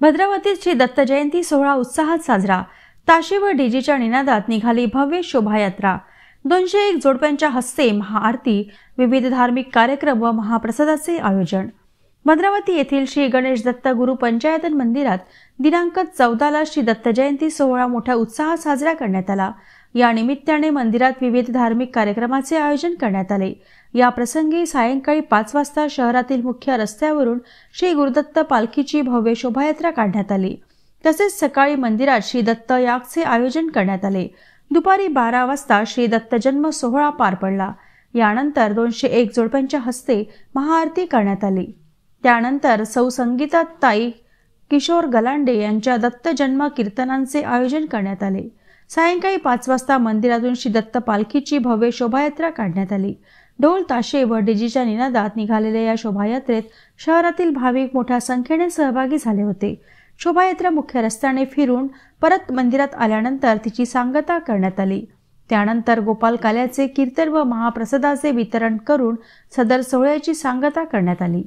भद्रावतीत श्री दत्त जयंती सोहळा उत्साहात साजरा। ताशे व डीजेच्या निनादात निघाली भव्य शोभायात्रा। 201 जोडप्यांच्या हस्ते महाआरती, विविध धार्मिक कार्यक्रम व महाप्रसादाचे आयोजन। भद्रावती येथील श्री गणेश दत्त गुरु पंचायतन मंदिरात दिनांक 14 श्री दत्त जयंती सोहळा मोठ्या उत्साहात साजरा करण्यात आला। या निमित्ताने मंदिरात विविध धार्मिक कार्यक्रमाचे आयोजन करण्यात आले। या प्रसंगी सायंकाळी 5 वाजता शहरातील मुख्य रस्त्यावरून श्री गुरुदत्त पालखीची भव्य शोभायात्रा काढण्यात आली। तसेच सकाळी मंदिरात श्री दत्त यागचे आयोजन करण्यात आले। दुपारी 12 वाजता श्री दत्त जन्म सोहळा पार पडला। यानंतर 201 जोडप्यांच्या हस्ते महाआरती करण्यात आली। त्यानंतर सौ संगीताताई किशोर गलांडे यांच्या दत्त जन्म कीर्तनांचे आयोजन करण्यात आले। सायंकाळी 5 वाजता मंदिरातून श्री दत्त पालखीची भव्य शोभायात्रा काढण्यात आली। ढोल ताशे व डीजेच्या निनादात निघालेल्या या शोभायात्रेत शहरातील भाविक मोठ्या संख्येने सहभागी झाले होते। शोभायात्रा मुख्य रस्त्याने फिरून परत मंदिरात आल्यानंतर तिची सांगता करण्यात आली। त्यानंतर गोपाल काल्याचे कीर्तन व महाप्रसादाचे वितरण करून सदर सोहळ्याची सांगता करण्यात आली।